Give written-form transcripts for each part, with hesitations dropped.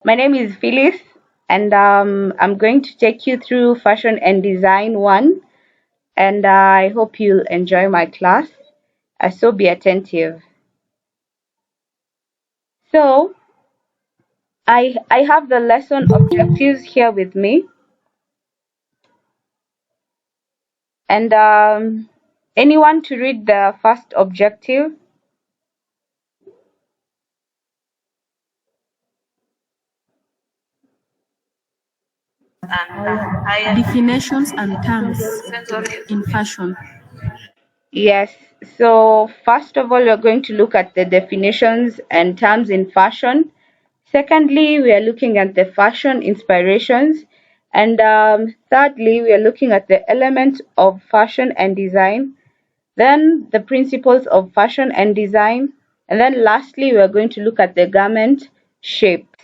My name is Phyllis, and I'm going to take you through Fashion and Design 1, and I hope you'll enjoy my class. So be attentive. So, I have the lesson objectives here with me, and anyone to read the first objective? Definitions and terms in fashion. Yes. So, first of all, we're going to look at the definitions and terms in fashion. Secondly, we are looking at the fashion inspirations. And thirdly, we are looking at the elements of fashion and design. Then the principles of fashion and design. And then lastly, we are going to look at the garment shape.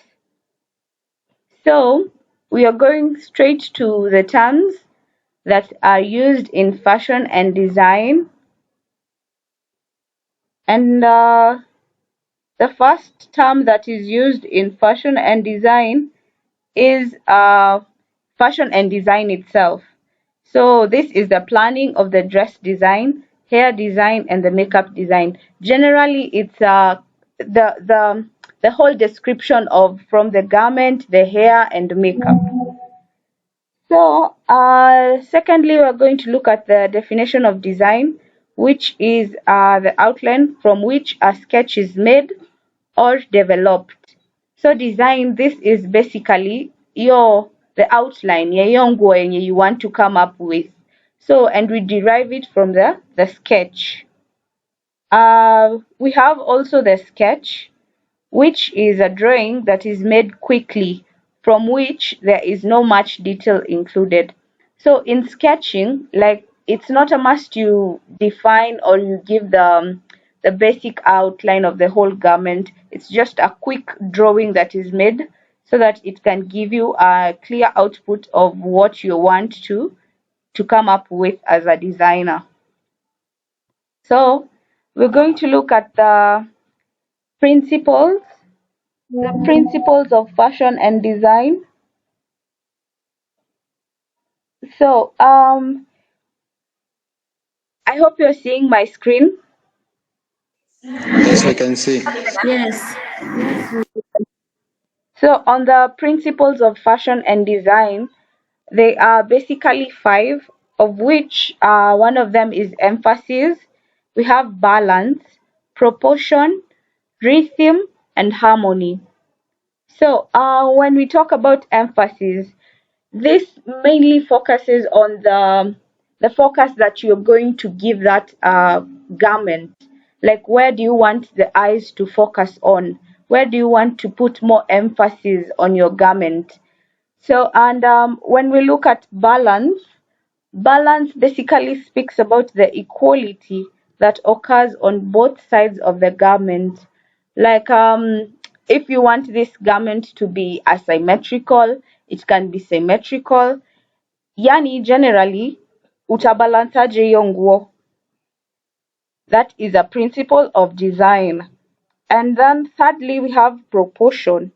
So we are going straight to the terms that are used in fashion and design. And the first term that is used in fashion and design is fashion and design itself. So this is the planning of the dress design, hair design, and the makeup design. Generally, it's the whole description of from the garment, the hair, and makeup. So, secondly, we're going to look at the definition of design, which is the outline from which a sketch is made or developed. So, design, this is basically the outline, your nguo yenye you want to come up with. So, and we derive it from the sketch. We have also the sketch, which is a drawing that is made quickly, from which there is no much detail included. So in sketching, like it's not a must you define or you give the basic outline of the whole garment. It's just a quick drawing that is made so that it can give you a clear output of what you want to come up with as a designer. So we're going to look at principles the principles of fashion and design. So, I hope you're seeing my screen. Yes, we can see. Yes. So, on the principles of fashion and design, they are basically five, of which one of them is emphasis. We have balance, proportion, rhythm, and harmony. So, when we talk about emphasis, this mainly focuses on the focus that you're going to give that garment. Like where do you want the eyes to focus on? Where do you want to put more emphasis on your garment? So, and when we look at balance, balance basically speaks about the equality that occurs on both sides of the garment. Like if you want this garment to be asymmetrical, it can be symmetrical. Yani generally utabalansaje hiyo nguo. That is a principle of design. And then thirdly we have proportion.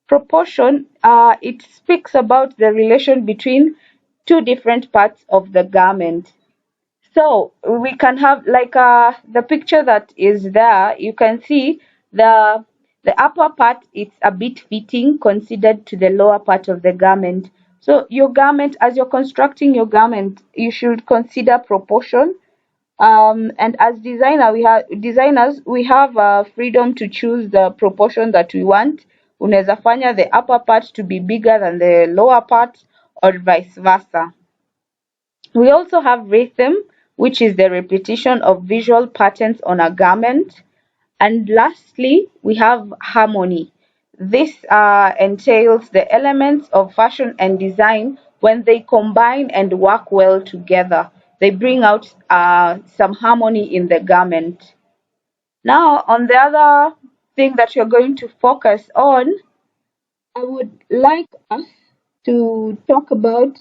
Proportion, it speaks about the relation between two different parts of the garment. So we can have like the picture that is there. You can see the the upper part, it's a bit fitting considered to the lower part of the garment. So your garment, as you're constructing your garment, you should consider proportion. And as designers, we have freedom to choose the proportion that we want. Unaweza fanya the upper part to be bigger than the lower part, or vice versa. We also have rhythm, which is the repetition of visual patterns on a garment. And lastly, we have harmony. This entails the elements of fashion and design when they combine and work well together. They bring out some harmony in the garment. Now, on the other thing that you're going to focus on, I would like us to talk about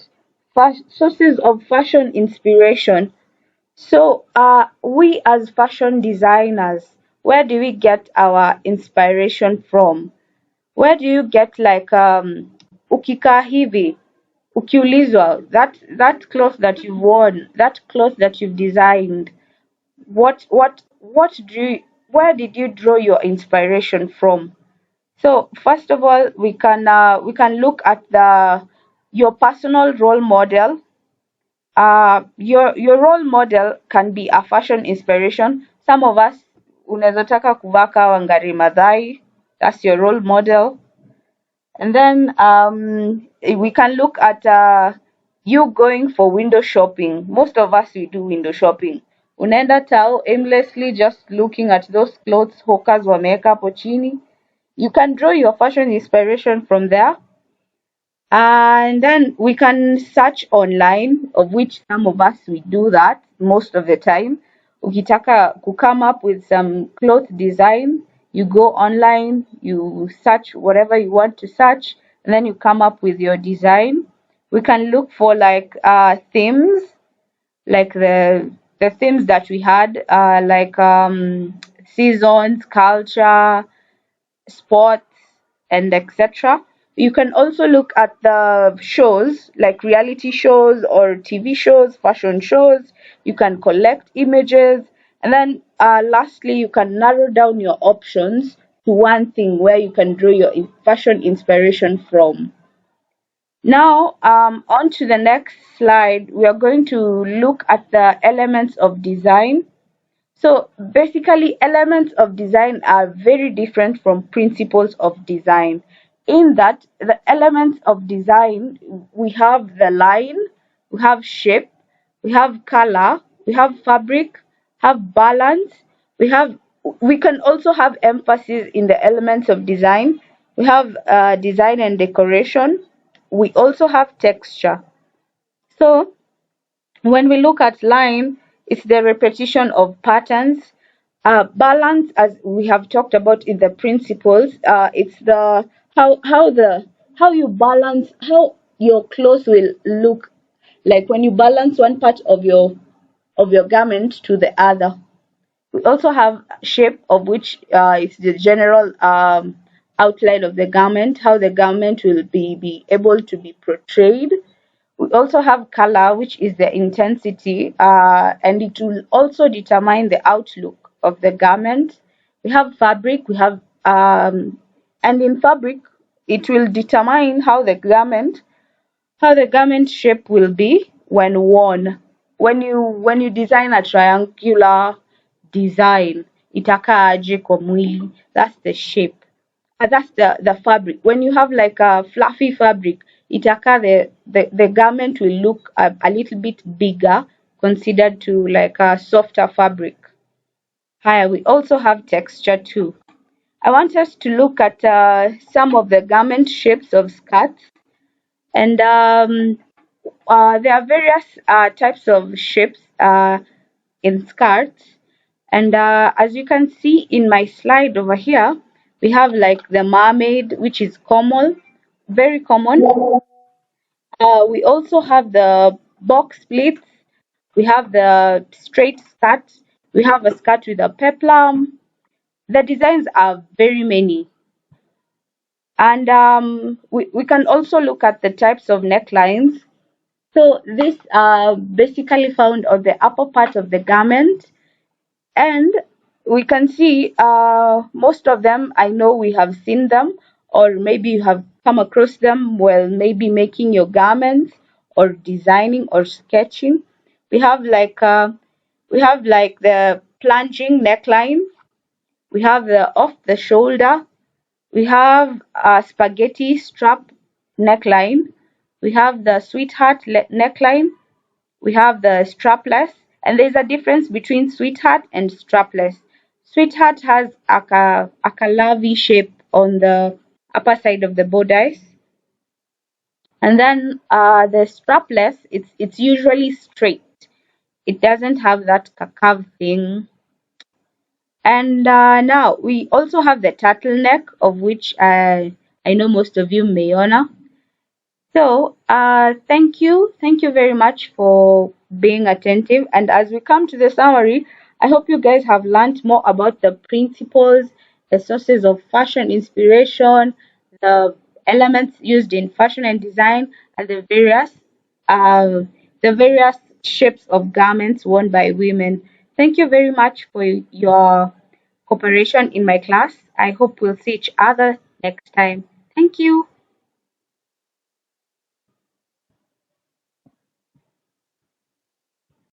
sources of fashion inspiration. So, we as fashion designers, where do we get our inspiration from? Where do you get like ukikaa hivi, ukiulizwa that cloth that you've worn, that cloth that you've designed, what do you, where did you draw your inspiration from? So first of all, we can look at the your personal role model. Your role model can be a fashion inspiration. Some of us, unaweza taka kuvaa kama Wangari Maathai, that's your role model. And then we can look at you going for window shopping. Most of us, we do window shopping. Unaenda tao aimlessly just looking at those clothes hawkers wameweka hapo chini. You can draw your fashion inspiration from there. And then we can search online, of which some of us we do that most of the time. Ukitaka to come up with some cloth design, you go online, you search whatever you want to search, and then you come up with your design. We can look for like themes, like the themes that we had, like seasons, culture, sports, and etc. You can also look at the shows like reality shows or TV shows, fashion shows. You can collect images, and then lastly, you can narrow down your options to one thing where you can draw your fashion inspiration from. Now, on to the next slide, we are going to look at the elements of design. So basically, elements of design are very different from principles of design. In that, the elements of design, we have the line, we have shape, we have color, we have fabric, have balance, we can also have emphasis in the elements of design. We have design and decoration. We also have texture. So when we look at line, it's the repetition of patterns. Balance, as we have talked about in the principles, it's the how you balance, how your clothes will look like when you balance one part of your garment to the other. We also have shape, of which is the general outline of the garment, how the garment will be able to be portrayed. We also have color, which is the intensity, and it will also determine the outlook of the garment. We have fabric, and in fabric, it will determine how the garment shape will be when worn. When you design a triangular design, itakaa aje kwa mwili. That's the shape. That's the fabric. When you have like a fluffy fabric, itakaa the garment will look a little bit bigger considered to like a softer fabric. Higher, we also have texture too. I want us to look at some of the garment shapes of skirts, and there are various types of shapes in skirts. And as you can see in my slide over here, we have like the mermaid, which is common, very common. We also have the box splits. We have the straight skirt. We have a skirt with a peplum. The designs are very many. And we can also look at the types of necklines. So these are basically found on the upper part of the garment, and we can see most of them. I know we have seen them, or maybe you have come across them while maybe making your garments or designing or sketching. We have like the plunging neckline. We have the off the shoulder. We have a spaghetti strap neckline. We have the sweetheart neckline. We have the strapless, and there's a difference between sweetheart and strapless. Sweetheart has a calavi shape on the upper side of the bodice, and then the strapless, it's usually straight. It doesn't have that curve thing. And now we also have the turtleneck, of which I know most of you may honor. So, thank you very much for being attentive. And as we come to the summary, I hope you guys have learned more about the principles, the sources of fashion inspiration, the elements used in fashion and design, and the various shapes of garments worn by women. Thank you very much for your cooperation in my class. I hope we'll see each other next time. Thank you.